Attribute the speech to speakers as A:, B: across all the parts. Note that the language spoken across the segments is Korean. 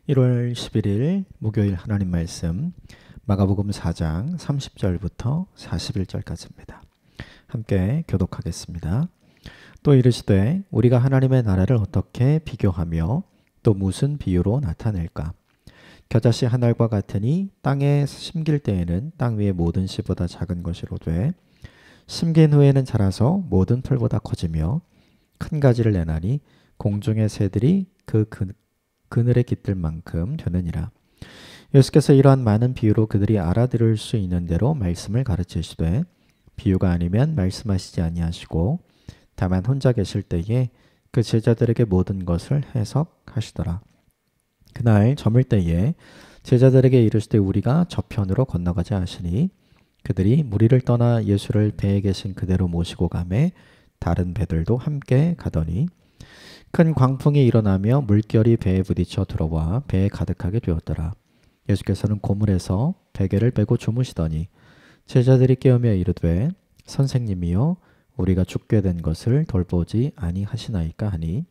A: 1월 11일 목요일 하나님 말씀 마가복음 4장 30절부터 41절까지입니다. 함께 교독하겠습니다. 또 이르시되 우리가 하나님의 나라를 어떻게 비교하며 또 무슨 비유로 나타낼까? 겨자씨 한 알과 같으니 땅에 심길 때에는 땅 위의 모든 씨보다 작은 것이로되 심긴 후에는 자라서 모든 풀보다 커지며 큰 가지를 내나니 공중의 새들이 그 그늘에 깃들 만큼 되느니라. 예수께서 이러한 많은 비유로 그들이 알아들을 수 있는 대로 말씀을 가르치시되 비유가 아니면 말씀하시지 아니하시고 다만 혼자 계실 때에 그 제자들에게 모든 것을 해석하시더라. 그날 저물 때에 제자들에게 이르시되 우리가 저편으로 건너가자 하시니 그들이 무리를 떠나 예수를 배에 계신 그대로 모시고 가매 다른 배들도 함께 가더니 큰 광풍이 일어나며 물결이 배에 부딪혀 들어와 배에 가득하게 되었더라. 예수께서는 고물에서 베개를 빼고 주무시더니 제자들이 깨우며 이르되 선생님이여 우리가 죽게 된 것을 돌보지 아니하시나이까 하니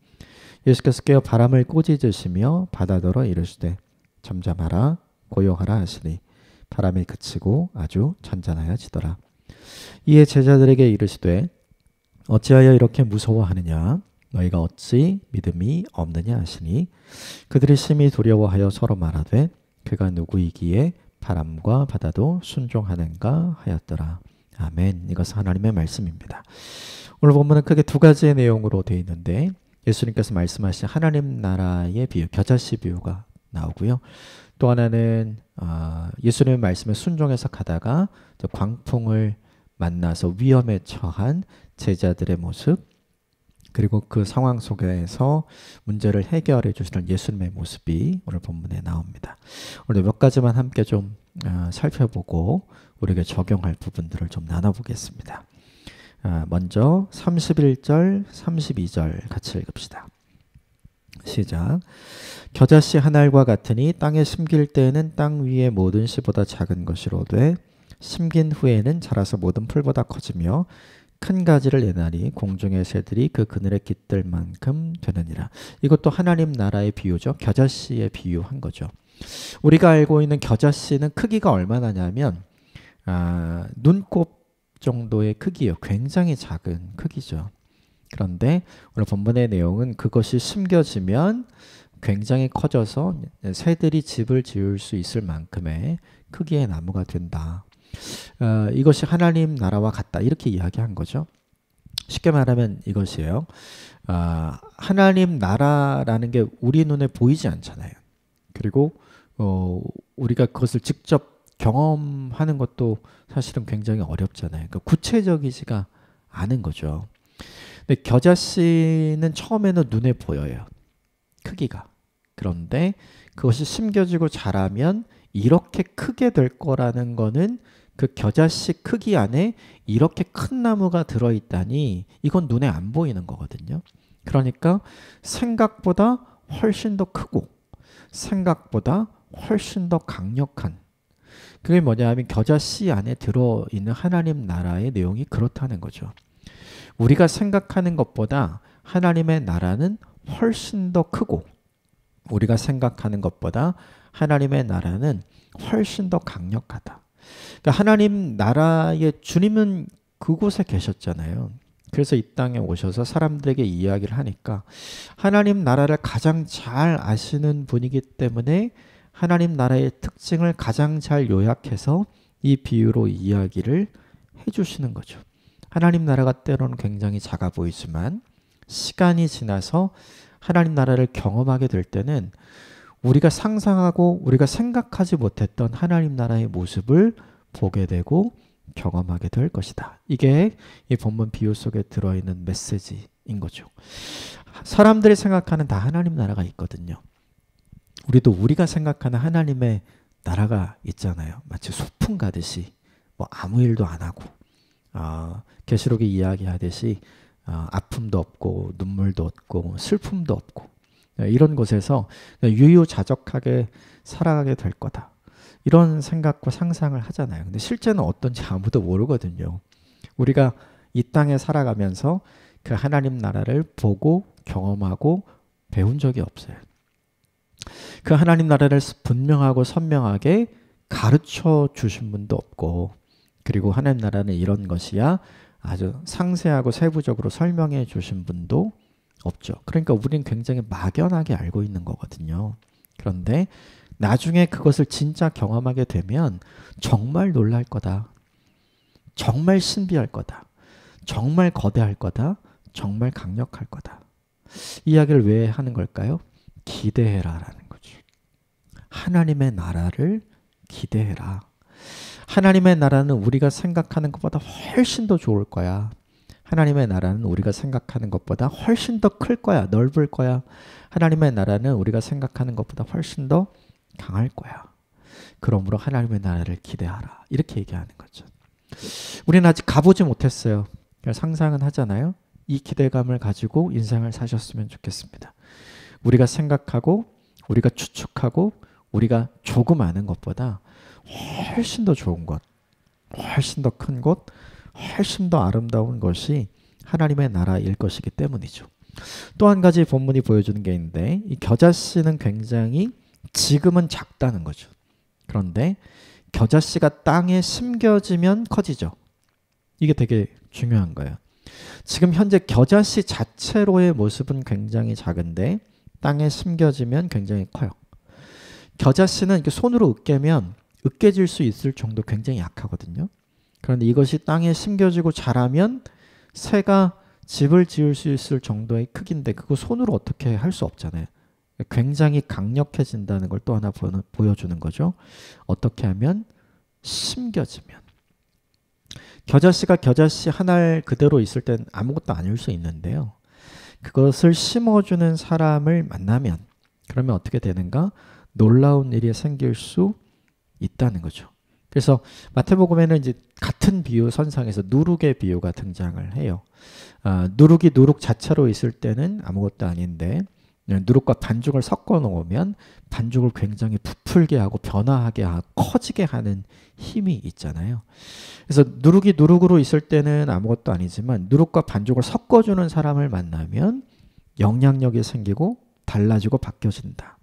A: 예수께서 깨어 바람을 꾸짖으시며 바다더러 이르시되 잠잠하라 고요하라 하시니 바람이 그치고 아주 잔잔하여지더라. 이에 제자들에게 이르시되 어찌하여 이렇게 무서워하느냐 너희가 어찌 믿음이 없느냐 하시니 그들이 심히 두려워하여 서로 말하되 그가 누구이기에 바람과 바다도 순종하는가 하였더라. 아멘. 이것은 하나님의 말씀입니다. 오늘 본문은 크게 두 가지의 내용으로 되어 있는데 예수님께서 말씀하신 하나님 나라의 비유, 겨자씨 비유가 나오고요. 또 하나는 예수님의 말씀에 순종해서 가다가 광풍을 만나서 위험에 처한 제자들의 모습, 그리고 그 상황 속에서 문제를 해결해 주시는 예수님의 모습이 오늘 본문에 나옵니다. 오늘 몇 가지만 함께 좀 살펴보고 우리에게 적용할 부분들을 좀 나눠보겠습니다. 먼저 31절, 32절 같이 읽읍시다. 시작. 겨자씨 한 알과 같으니 땅에 심길 때에는 땅 위의 모든 씨보다 작은 것이로되 심긴 후에는 자라서 모든 풀보다 커지며 큰 가지를 내나니 공중의 새들이 그 그늘에 깃들 만큼 되느니라. 이것도 하나님 나라의 비유죠. 겨자씨의 비유한 거죠. 우리가 알고 있는 겨자씨는 크기가 얼마나냐면 눈곱 정도의 크기예요. 굉장히 작은 크기죠. 그런데 오늘 본문의 내용은 그것이 심겨지면 굉장히 커져서 새들이 집을 지을 수 있을 만큼의 크기의 나무가 된다. 이것이 하나님 나라와 같다 이렇게 이야기한 거죠. 쉽게 말하면 이것이에요. 하나님 나라라는 게 우리 눈에 보이지 않잖아요. 그리고 우리가 그것을 직접 경험하는 것도 사실은 굉장히 어렵잖아요. 그러니까 구체적이지가 않은 거죠. 근데 겨자씨는 처음에는 눈에 보여요. 크기가. 그런데 그것이 심겨지고 자라면 이렇게 크게 될 거라는 거는 그 겨자씨 크기 안에 이렇게 큰 나무가 들어있다니 이건 눈에 안 보이는 거거든요. 그러니까 생각보다 훨씬 더 크고 생각보다 훨씬 더 강력한, 그게 뭐냐 하면 겨자씨 안에 들어있는 하나님 나라의 내용이 그렇다는 거죠. 우리가 생각하는 것보다 하나님의 나라는 훨씬 더 크고 우리가 생각하는 것보다 하나님의 나라는 훨씬 더 강력하다. 그러니까 하나님 나라의 주님은 그곳에 계셨잖아요. 그래서 이 땅에 오셔서 사람들에게 이야기를 하니까 하나님 나라를 가장 잘 아시는 분이기 때문에 하나님 나라의 특징을 가장 잘 요약해서 이 비유로 이야기를 해주시는 거죠. 하나님 나라가 때로는 굉장히 작아 보이지만 시간이 지나서 하나님 나라를 경험하게 될 때는 우리가 상상하고 우리가 생각하지 못했던 하나님 나라의 모습을 보게 되고 경험하게 될 것이다. 이게 이 본문 비유 속에 들어있는 메시지인 거죠. 사람들이 생각하는 다 하나님 나라가 있거든요. 우리도 우리가 생각하는 하나님의 나라가 있잖아요. 마치 소풍 가듯이 뭐 아무 일도 안 하고 계시록에 이야기하듯이 아픔도 없고 눈물도 없고 슬픔도 없고 이런 곳에서 유유자적하게 살아가게 될 거다. 이런 생각과 상상을 하잖아요. 근데 실제는 어떤지 아무도 모르거든요. 우리가 이 땅에 살아가면서 그 하나님 나라를 보고 경험하고 배운 적이 없어요. 그 하나님 나라를 분명하고 선명하게 가르쳐 주신 분도 없고, 그리고 하나님 나라는 이런 것이야 아주 상세하고 세부적으로 설명해 주신 분도 없죠. 그러니까 우리는 굉장히 막연하게 알고 있는 거거든요. 그런데 나중에 그것을 진짜 경험하게 되면 정말 놀랄 거다. 정말 신비할 거다. 정말 거대할 거다. 정말 강력할 거다. 이 이야기를 왜 하는 걸까요? 기대해라라는 거죠. 하나님의 나라를 기대해라. 하나님의 나라는 우리가 생각하는 것보다 훨씬 더 좋을 거야. 하나님의 나라는 우리가 생각하는 것보다 훨씬 더 클 거야. 넓을 거야. 하나님의 나라는 우리가 생각하는 것보다 훨씬 더 강할 거야. 그러므로 하나님의 나라를 기대하라. 이렇게 얘기하는 거죠. 우리는 아직 가보지 못했어요. 상상은 하잖아요. 이 기대감을 가지고 인생을 사셨으면 좋겠습니다. 우리가 생각하고 우리가 추측하고 우리가 조금 아는 것보다 훨씬 더 좋은 것, 훨씬 더 큰 것, 훨씬 더 아름다운 것이 하나님의 나라일 것이기 때문이죠. 또 한 가지 본문이 보여주는 게 있는데, 이 겨자씨는 굉장히 지금은 작다는 거죠. 그런데 겨자씨가 땅에 심겨지면 커지죠. 이게 되게 중요한 거예요. 지금 현재 겨자씨 자체로의 모습은 굉장히 작은데 땅에 심겨지면 굉장히 커요. 겨자씨는 이렇게 손으로 으깨면 으깨질 수 있을 정도 굉장히 약하거든요. 그런데 이것이 땅에 심겨지고 자라면 새가 집을 지을 수 있을 정도의 크기인데 그거 손으로 어떻게 할 수 없잖아요. 굉장히 강력해진다는 걸 또 하나 보여주는 거죠. 어떻게 하면? 심겨지면. 겨자씨가 겨자씨 한 알 그대로 있을 땐 아무것도 아닐 수 있는데요. 그것을 심어주는 사람을 만나면 그러면 어떻게 되는가? 놀라운 일이 생길 수 있다는 거죠. 그래서 마태복음에는 이제 같은 비유 선상에서 누룩의 비유가 등장을 해요. 누룩이 누룩 자체로 있을 때는 아무것도 아닌데 누룩과 반죽을 섞어 놓으면 반죽을 굉장히 부풀게 하고 변화하게 하고 커지게 하는 힘이 있잖아요. 그래서 누룩이 누룩으로 있을 때는 아무것도 아니지만 누룩과 반죽을 섞어주는 사람을 만나면 영향력이 생기고 달라지고 바뀌어진다.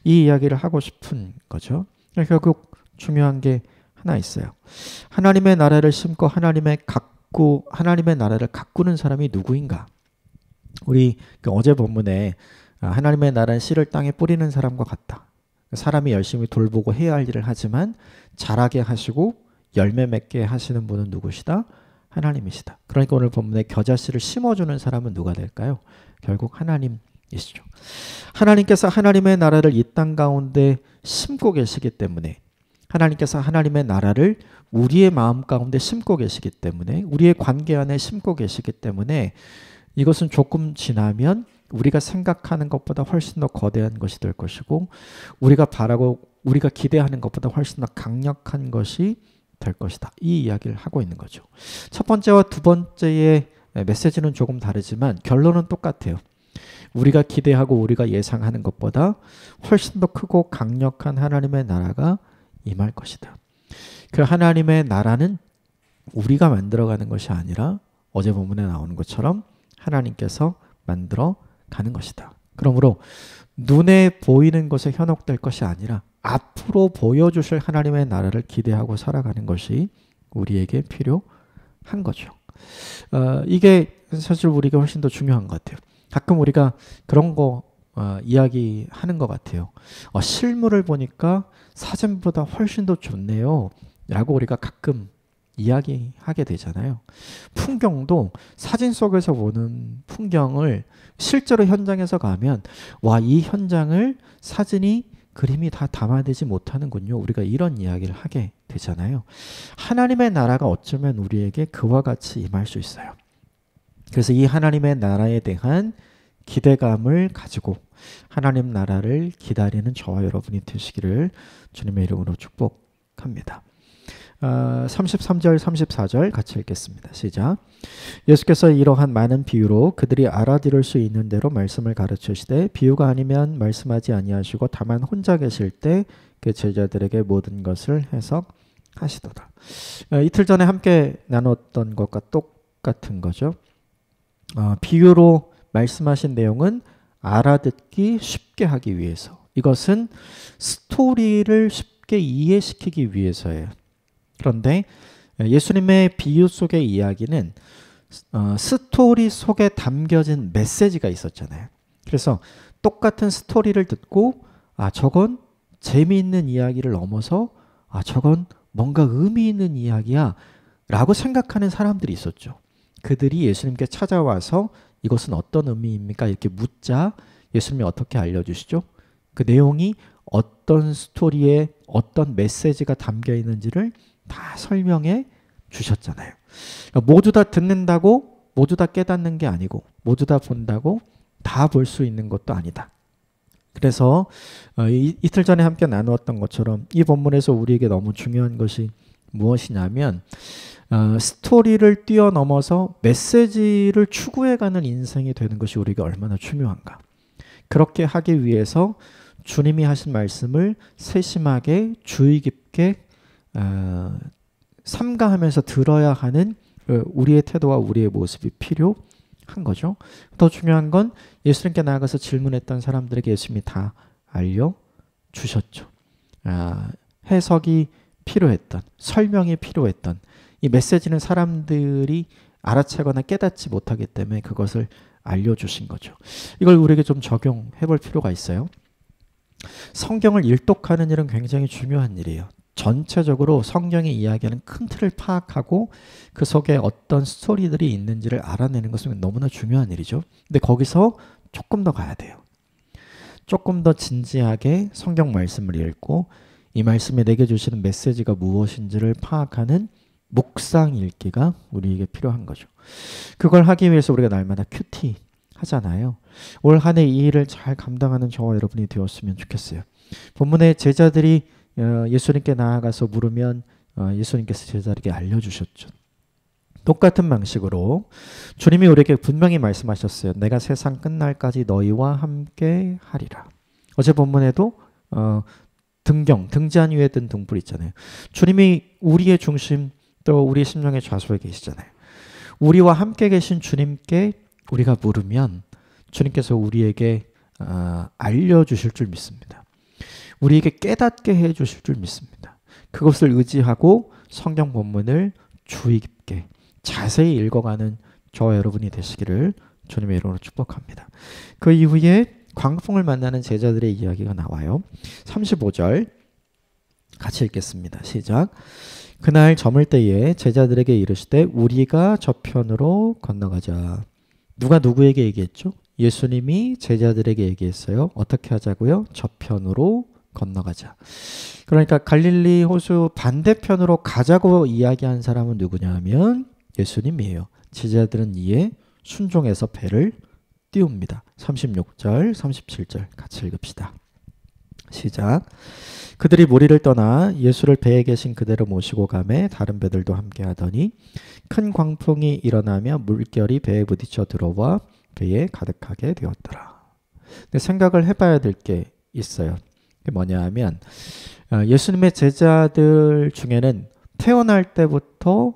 A: 이 이야기를 하고 싶은 거죠. 결국 중요한 게 하나 있어요. 하나님의 나라를 심고 하나님의 나라를 가꾸는 사람이 누구인가? 우리 어제 본문에 하나님의 나라는 씨를 땅에 뿌리는 사람과 같다. 사람이 열심히 돌보고 해야 할 일을 하지만 자라게 하시고 열매 맺게 하시는 분은 누구시다? 하나님이시다. 그러니까 오늘 본문에 겨자씨를 심어주는 사람은 누가 될까요? 결국 하나님이시죠. 하나님께서 하나님의 나라를 이 땅 가운데 심고 계시기 때문에 하나님께서 하나님의 나라를 우리의 마음 가운데 심고 계시기 때문에 우리의 관계 안에 심고 계시기 때문에 이것은 조금 지나면 우리가 생각하는 것보다 훨씬 더 거대한 것이 될 것이고 우리가 바라고 우리가 기대하는 것보다 훨씬 더 강력한 것이 될 것이다. 이 이야기를 하고 있는 거죠. 첫 번째와 두 번째의 메시지는 조금 다르지만 결론은 똑같아요. 우리가 기대하고 우리가 예상하는 것보다 훨씬 더 크고 강력한 하나님의 나라가 임할 것이다. 그 하나님의 나라는 우리가 만들어가는 것이 아니라 어제 본문에 나오는 것처럼 하나님께서 만들어 가는 것이다. 그러므로 눈에 보이는 것에 현혹될 것이 아니라 앞으로 보여주실 하나님의 나라를 기대하고 살아가는 것이 우리에게 필요한 거죠. 이게 사실 우리가 훨씬 더 중요한 것 같아요. 가끔 우리가 그런 거 이야기하는 것 같아요. 실물을 보니까 사진보다 훨씬 더 좋네요. 라고 우리가 가끔 이야기하게 되잖아요. 풍경도 사진 속에서 보는 풍경을 실제로 현장에서 가면 와, 이 현장을 사진이 그림이 다 담아내지 못하는군요. 우리가 이런 이야기를 하게 되잖아요. 하나님의 나라가 어쩌면 우리에게 그와 같이 임할 수 있어요. 그래서 이 하나님의 나라에 대한 기대감을 가지고 하나님 나라를 기다리는 저와 여러분이 되시기를 주님의 이름으로 축복합니다. 33절 34절 같이 읽겠습니다. 시작. 예수께서 이러한 많은 비유로 그들이 알아들을 수 있는 대로 말씀을 가르치시되 비유가 아니면 말씀하지 아니하시고 다만 혼자 계실 때 그 제자들에게 모든 것을 해석하시도다. 이틀 전에 함께 나눴던 것과 똑같은 거죠. 비유로 말씀하신 내용은 알아듣기 쉽게 하기 위해서 이것은 스토리를 쉽게 이해시키기 위해서예요. 그런데 예수님의 비유 속의 이야기는 스토리 속에 담겨진 메시지가 있었잖아요. 그래서 똑같은 스토리를 듣고 저건 재미있는 이야기를 넘어서 저건 뭔가 의미 있는 이야기야 라고 생각하는 사람들이 있었죠. 그들이 예수님께 찾아와서 이것은 어떤 의미입니까? 이렇게 묻자 예수님이 어떻게 알려주시죠? 그 내용이 어떤 스토리에 어떤 메시지가 담겨 있는지를 다 설명해 주셨잖아요. 그러니까 모두 다 듣는다고 모두 다 깨닫는 게 아니고 모두 다 본다고 다 볼 수 있는 것도 아니다. 그래서 이틀 전에 함께 나누었던 것처럼 이 본문에서 우리에게 너무 중요한 것이 무엇이냐면 스토리를 뛰어넘어서 메시지를 추구해가는 인생이 되는 것이 우리에게 얼마나 중요한가. 그렇게 하기 위해서 주님이 하신 말씀을 세심하게 주의 깊게 삼가하면서 들어야 하는 우리의 태도와 우리의 모습이 필요한 거죠. 더 중요한 건 예수님께 나아가서 질문했던 사람들에게 예수님이 다 알려주셨죠. 해석이 필요했던, 설명이 필요했던 이 메시지는 사람들이 알아채거나 깨닫지 못하기 때문에 그것을 알려주신 거죠. 이걸 우리에게 좀 적용해 볼 필요가 있어요. 성경을 일독하는 일은 굉장히 중요한 일이에요. 전체적으로 성경이 이야기하는 큰 틀을 파악하고 그 속에 어떤 스토리들이 있는지를 알아내는 것은 너무나 중요한 일이죠. 근데 거기서 조금 더 가야 돼요. 조금 더 진지하게 성경 말씀을 읽고 이 말씀에 내게 주시는 메시지가 무엇인지를 파악하는 묵상 읽기가 우리에게 필요한 거죠. 그걸 하기 위해서 우리가 날마다 큐티 하잖아요. 올 한 해 이 일을 잘 감당하는 저와 여러분이 되었으면 좋겠어요. 본문의 제자들이 예수님께 나아가서 물으면 예수님께서 제자들에게 알려주셨죠. 똑같은 방식으로 주님이 우리에게 분명히 말씀하셨어요. 내가 세상 끝날까지 너희와 함께 하리라. 어제 본문에도 등잔 위에 든 등불 있잖아요. 주님이 우리의 중심 또 우리의 심령의 좌소에 계시잖아요. 우리와 함께 계신 주님께 우리가 물으면 주님께서 우리에게 알려주실 줄 믿습니다. 우리에게 깨닫게 해주실 줄 믿습니다. 그것을 의지하고 성경 본문을 주의 깊게 자세히 읽어가는 저와 여러분이 되시기를 주님의 이름으로 축복합니다. 그 이후에 광풍을 만나는 제자들의 이야기가 나와요. 35절 같이 읽겠습니다. 시작. 그날 저물 때에 제자들에게 이르시되 우리가 저편으로 건너가자. 누가 누구에게 얘기했죠? 예수님이 제자들에게 얘기했어요. 어떻게 하자고요? 저편으로 건너가자. 그러니까 갈릴리 호수 반대편으로 가자고 이야기한 사람은 누구냐 하면 예수님이에요. 제자들은 이에 순종해서 배를 띄웁니다. 36절, 37절 같이 읽읍시다. 시작. 그들이 무리를 떠나 예수를 배에 계신 그대로 모시고 가매 다른 배들도 함께 하더니 큰 광풍이 일어나며 물결이 배에 부딪혀 들어와 배에 가득하게 되었더라. 근데 생각을 해봐야 될 게 있어요. 그게 뭐냐 하면 예수님의 제자들 중에는 태어날 때부터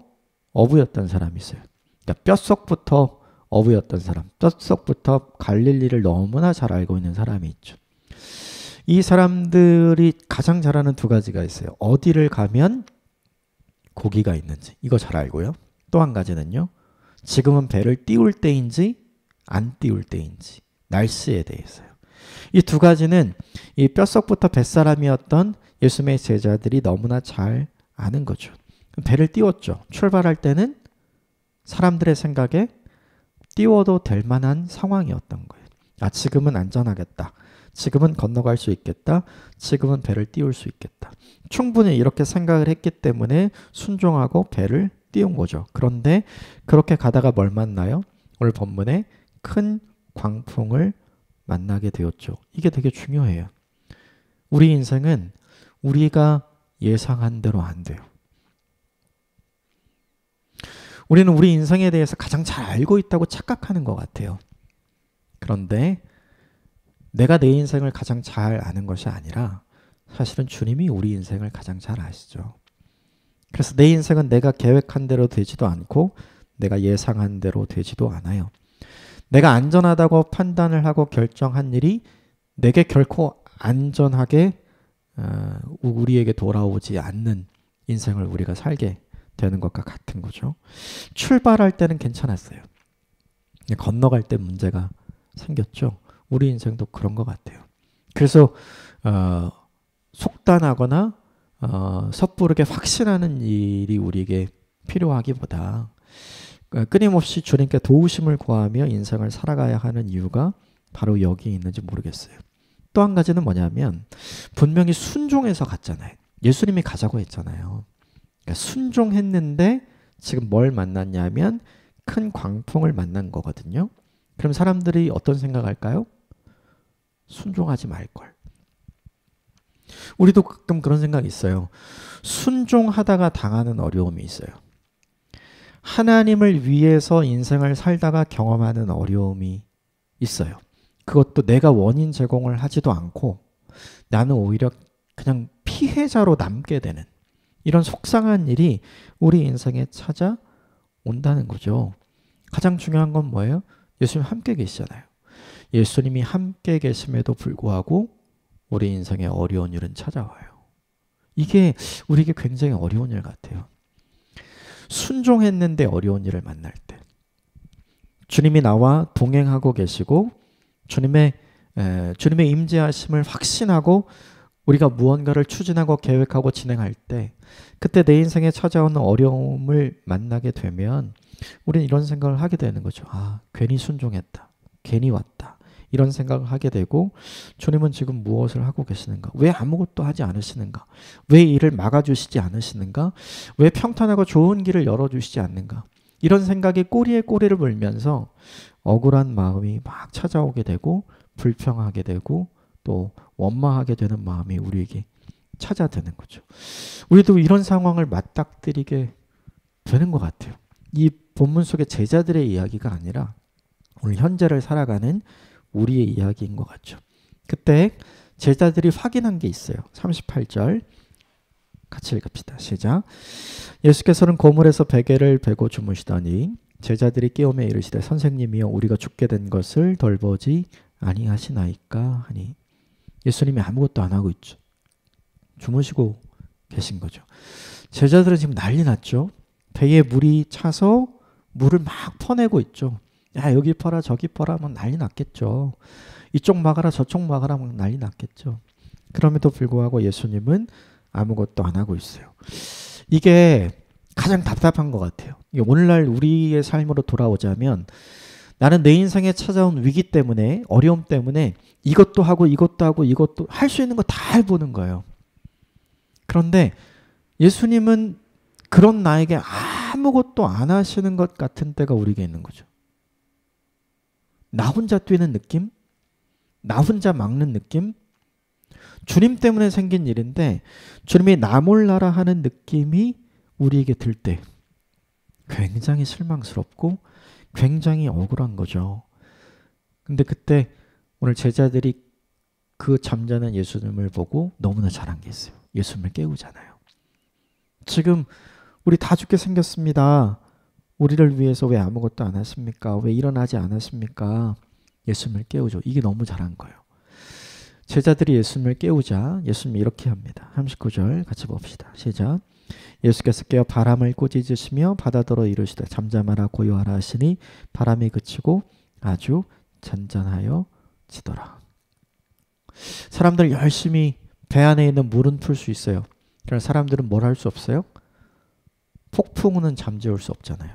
A: 어부였던 사람이 있어요. 그러니까 뼛속부터 어부였던 사람, 뼛속부터 갈릴리를 너무나 잘 알고 있는 사람이 있죠. 이 사람들이 가장 잘하는 두 가지가 있어요. 어디를 가면 고기가 있는지 이거 잘 알고요. 또 한 가지는요. 지금은 배를 띄울 때인지 안 띄울 때인지 날씨에 대해서요. 이 두 가지는 이 뼛속부터 뱃사람이었던 예수님의 제자들이 너무나 잘 아는 거죠. 배를 띄웠죠. 출발할 때는 사람들의 생각에 띄워도 될 만한 상황이었던 거예요. 지금은 안전하겠다. 지금은 건너갈 수 있겠다. 지금은 배를 띄울 수 있겠다. 충분히 이렇게 생각을 했기 때문에 순종하고 배를 띄운 거죠. 그런데 그렇게 가다가 뭘 만나요? 오늘 본문에 큰 광풍을 만나게 되었죠. 이게 되게 중요해요. 우리 인생은 우리가 예상한 대로 안 돼요. 우리는 우리 인생에 대해서 가장 잘 알고 있다고 착각하는 것 같아요. 그런데 내가 내 인생을 가장 잘 아는 것이 아니라 사실은 주님이 우리 인생을 가장 잘 아시죠. 그래서 내 인생은 내가 계획한 대로 되지도 않고 내가 예상한 대로 되지도 않아요. 내가 안전하다고 판단을 하고 결정한 일이 내게 결코 안전하게 우리에게 돌아오지 않는 인생을 우리가 살게 되는 것과 같은 거죠. 출발할 때는 괜찮았어요. 건너갈 때 문제가 생겼죠. 우리 인생도 그런 것 같아요. 그래서 속단하거나 섣부르게 확신하는 일이 우리에게 필요하기보다 끊임없이 주님께 도우심을 구하며 인생을 살아가야 하는 이유가 바로 여기에 있는지 모르겠어요. 또 한 가지는 뭐냐면 분명히 순종해서 갔잖아요. 예수님이 가자고 했잖아요. 그러니까 순종했는데 지금 뭘 만났냐면 큰 광풍을 만난 거거든요. 그럼 사람들이 어떤 생각할까요? 순종하지 말걸. 우리도 가끔 그런 생각이 있어요. 순종하다가 당하는 어려움이 있어요. 하나님을 위해서 인생을 살다가 경험하는 어려움이 있어요. 그것도 내가 원인 제공을 하지도 않고 나는 오히려 그냥 피해자로 남게 되는 이런 속상한 일이 우리 인생에 찾아온다는 거죠. 가장 중요한 건 뭐예요? 예수님 함께 계시잖아요. 예수님이 함께 계심에도 불구하고 우리 인생에 어려운 일은 찾아와요. 이게 우리에게 굉장히 어려운 일 같아요. 순종했는데 어려운 일을 만날 때 주님이 나와 동행하고 계시고 주님의 임재하심을 확신하고 우리가 무언가를 추진하고 계획하고 진행할 때 그때 내 인생에 찾아오는 어려움을 만나게 되면 우리는 이런 생각을 하게 되는 거죠. 괜히 순종했다. 괜히 왔다. 이런 생각을 하게 되고 주님은 지금 무엇을 하고 계시는가? 왜 아무것도 하지 않으시는가? 왜 일을 막아주시지 않으시는가? 왜 평탄하고 좋은 길을 열어주시지 않는가? 이런 생각이 꼬리에 꼬리를 물면서 억울한 마음이 막 찾아오게 되고 불평하게 되고 또 원망하게 되는 마음이 우리에게 찾아드는 거죠. 우리도 이런 상황을 맞닥뜨리게 되는 것 같아요. 이 본문 속의 제자들의 이야기가 아니라 오늘 현재를 살아가는 우리의 이야기인 것 같죠. 그때 제자들이 확인한 게 있어요. 38절 같이 읽읍시다. 시작. 예수께서는 고물에서 베개를 베고 주무시더니 제자들이 깨우며 이르시되 선생님이여 우리가 죽게 된 것을 돌보지 아니하시나이까 하니 예수님이 아무것도 안 하고 있죠. 주무시고 계신 거죠. 제자들은 지금 난리 났죠. 배에 물이 차서 물을 막 퍼내고 있죠. 야 여기 퍼라 저기 퍼라 막 난리 났겠죠. 이쪽 막아라 저쪽 막아라 막 난리 났겠죠. 그럼에도 불구하고 예수님은 아무것도 안 하고 있어요. 이게 가장 답답한 것 같아요. 오늘날 우리의 삶으로 돌아오자면 나는 내 인생에 찾아온 위기 때문에 어려움 때문에 이것도 하고 이것도 하고 이것도 할 수 있는 거 다 해보는 거예요. 그런데 예수님은 그런 나에게 아무것도 안 하시는 것 같은 때가 우리에게 있는 거죠. 나 혼자 뛰는 느낌? 나 혼자 막는 느낌? 주님 때문에 생긴 일인데 주님이 나 몰라라 하는 느낌이 우리에게 들 때 굉장히 실망스럽고 굉장히 억울한 거죠. 근데 그때 오늘 제자들이 그 잠자는 예수님을 보고 너무나 잘한 게 있어요. 예수님을 깨우잖아요. 지금 우리 다 죽게 생겼습니다. 우리를 위해서 왜 아무것도 안 하십니까? 왜 일어나지 않았습니까? 예수님을 깨우죠. 이게 너무 잘한 거예요. 제자들이 예수님을 깨우자 예수님이 이렇게 합니다. 39절 같이 봅시다. 시작. 예수께서 깨어 바람을 꾸짖으시며 바다더러 이르시되 잠잠하라 고요하라 하시니 바람이 그치고 아주 잔잔하여 지더라. 사람들 열심히 배 안에 있는 물은 풀 수 있어요. 그러나 사람들은 뭘 할 수 없어요? 폭풍우는 잠재울 수 없잖아요.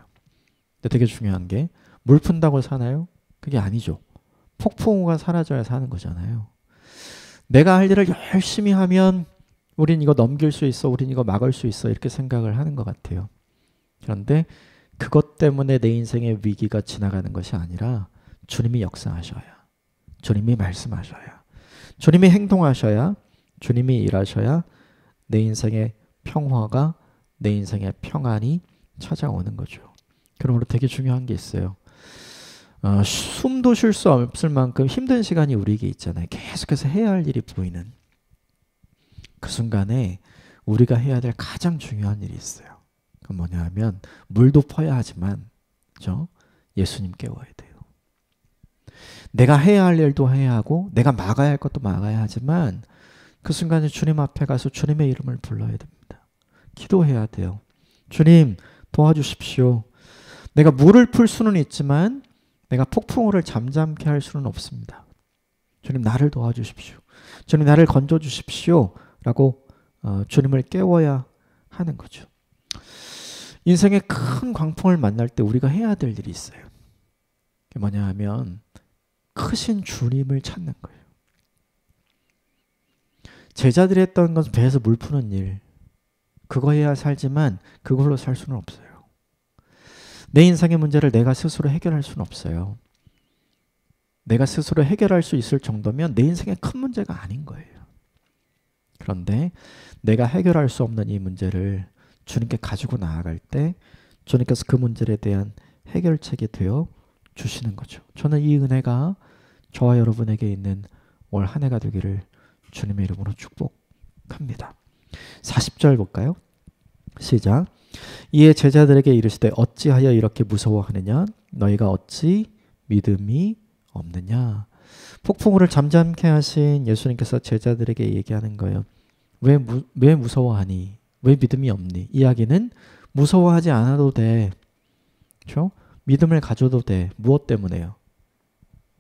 A: 근데 되게 중요한 게 물 푼다고 사나요? 그게 아니죠. 폭풍우가 사라져야 사는 거잖아요. 내가 할 일을 열심히 하면 우린 이거 넘길 수 있어, 우린 이거 막을 수 있어 이렇게 생각을 하는 것 같아요. 그런데 그것 때문에 내 인생의 위기가 지나가는 것이 아니라 주님이 역사하셔야, 주님이 말씀하셔야, 주님이 행동하셔야, 주님이 일하셔야 내 인생의 평화가, 내 인생의 평안이 찾아오는 거죠. 그러므로 되게 중요한 게 있어요. 숨도 쉴 수 없을 만큼 힘든 시간이 우리에게 있잖아요. 계속해서 해야 할 일이 보이는 그 순간에 우리가 해야 될 가장 중요한 일이 있어요. 그건 뭐냐 하면 물도 퍼야 하지만 그렇죠? 예수님 깨워야 돼요. 내가 해야 할 일도 해야 하고 내가 막아야 할 것도 막아야 하지만 그 순간에 주님 앞에 가서 주님의 이름을 불러야 됩니다. 기도해야 돼요. 주님 도와주십시오. 내가 물을 풀 수는 있지만 내가 폭풍우를 잠잠케 할 수는 없습니다. 주님 나를 도와주십시오. 주님 나를 건져주십시오. 라고 주님을 깨워야 하는 거죠. 인생의 큰 광풍을 만날 때 우리가 해야 될 일이 있어요. 그게 뭐냐 하면 크신 주님을 찾는 거예요. 제자들이 했던 것은 배에서 물 푸는 일. 그거 해야 살지만 그걸로 살 수는 없어요. 내 인생의 문제를 내가 스스로 해결할 수는 없어요. 내가 스스로 해결할 수 있을 정도면 내 인생의 큰 문제가 아닌 거예요. 그런데 내가 해결할 수 없는 이 문제를 주님께 가지고 나아갈 때 주님께서 그 문제에 대한 해결책이 되어 주시는 거죠. 저는 이 은혜가 저와 여러분에게 있는 올 한 해가 되기를 주님의 이름으로 축복합니다. 40절 볼까요? 시작. 이에 제자들에게 이르시되 어찌하여 이렇게 무서워하느냐? 너희가 어찌 믿음이 없느냐? 폭풍우를 잠잠케 하신 예수님께서 제자들에게 얘기하는 거예요. 왜 무서워하니? 왜 믿음이 없니? 이야기는 무서워하지 않아도 돼. 그렇죠? 믿음을 가져도 돼. 무엇 때문에요?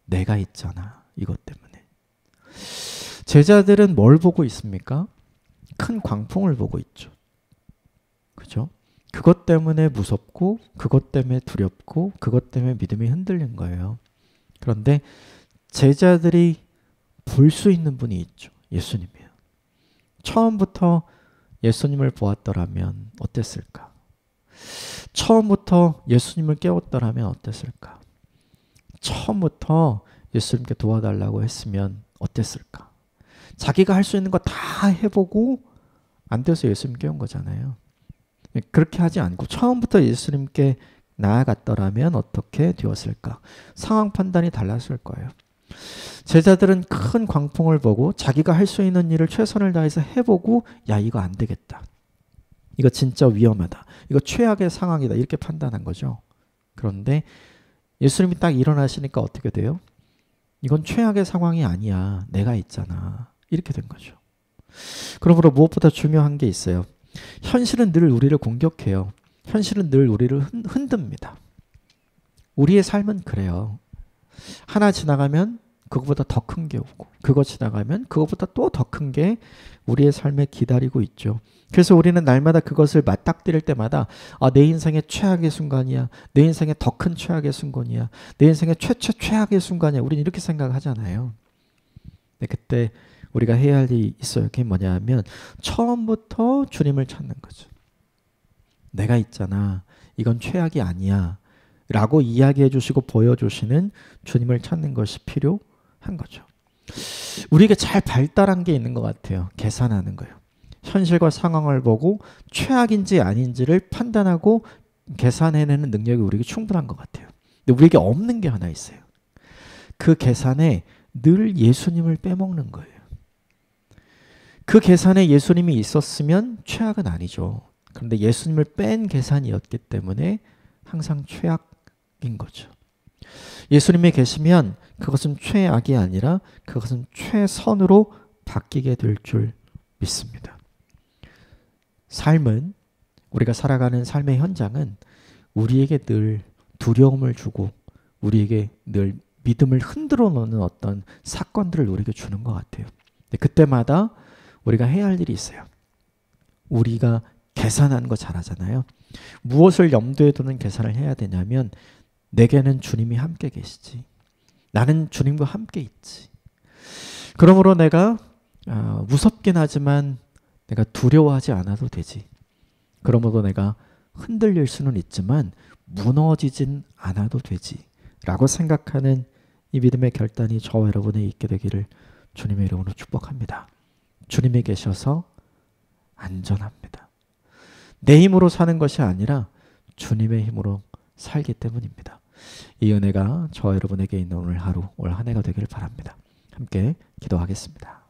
A: 내가 있잖아. 이것 때문에. 제자들은 뭘 보고 있습니까? 큰 광풍을 보고 있죠. 그죠? 그것 때문에 무섭고 그것 때문에 두렵고 그것 때문에 믿음이 흔들린 거예요. 그런데 제자들이 볼 수 있는 분이 있죠. 예수님이에요. 처음부터 예수님을 보았더라면 어땠을까? 처음부터 예수님을 깨웠더라면 어땠을까? 처음부터 예수님께 도와달라고 했으면 어땠을까? 자기가 할 수 있는 거 다 해보고 안 돼서 예수님 깨운 거잖아요. 그렇게 하지 않고 처음부터 예수님께 나아갔더라면 어떻게 되었을까? 상황 판단이 달랐을 거예요. 제자들은 큰 광풍을 보고 자기가 할 수 있는 일을 최선을 다해서 해보고 야 이거 안 되겠다. 이거 진짜 위험하다. 이거 최악의 상황이다. 이렇게 판단한 거죠. 그런데 예수님이 딱 일어나시니까 어떻게 돼요? 이건 최악의 상황이 아니야. 내가 있잖아. 이렇게 된 거죠. 그러므로 무엇보다 중요한 게 있어요. 현실은 늘 우리를 공격해요. 현실은 늘 우리를 흔듭니다. 우리의 삶은 그래요. 하나 지나가면 그거보다 더 큰 게 오고 그거 지나가면 그거보다 또 더 큰 게 우리의 삶에 기다리고 있죠. 그래서 우리는 날마다 그것을 맞닥뜨릴 때마다 내 인생의 최악의 순간이야. 내 인생의 더 큰 최악의 순간이야. 내 인생의 최악의 순간이야. 우리는 이렇게 생각하잖아요. 근데 그때 우리가 해야 할 일이 있어요. 그게 뭐냐 하면 처음부터 주님을 찾는 거죠. 내가 있잖아. 이건 최악이 아니야. 라고 이야기해 주시고 보여주시는 주님을 찾는 것이 필요한 거죠. 우리에게 잘 발달한 게 있는 것 같아요. 계산하는 거예요. 현실과 상황을 보고 최악인지 아닌지를 판단하고 계산해내는 능력이 우리에게 충분한 것 같아요. 근데 우리에게 없는 게 하나 있어요. 그 계산에 늘 예수님을 빼먹는 거예요. 그 계산에 예수님이 있었으면 최악은 아니죠. 그런데 예수님을 뺀 계산이었기 때문에 항상 최악인 거죠. 예수님이 계시면 그것은 최악이 아니라 그것은 최선으로 바뀌게 될 줄 믿습니다. 삶은 우리가 살아가는 삶의 현장은 우리에게 늘 두려움을 주고 우리에게 늘 믿음을 흔들어 놓는 어떤 사건들을 우리에게 주는 것 같아요. 근데 그때마다 우리가 해야 할 일이 있어요. 우리가 계산하는 거 잘하잖아요. 무엇을 염두에 두는 계산을 해야 되냐면 내게는 주님이 함께 계시지. 나는 주님과 함께 있지. 그러므로 내가 무섭긴 하지만 내가 두려워하지 않아도 되지. 그러므로 내가 흔들릴 수는 있지만 무너지진 않아도 되지. 라고 생각하는 이 믿음의 결단이 저와 여러분에 있게 되기를 주님의 이름으로 축복합니다. 주님이 계셔서 안전합니다. 내 힘으로 사는 것이 아니라 주님의 힘으로 살기 때문입니다. 이 은혜가 저와 여러분에게 있는 오늘 하루, 올 한 해가 되기를 바랍니다. 함께 기도하겠습니다.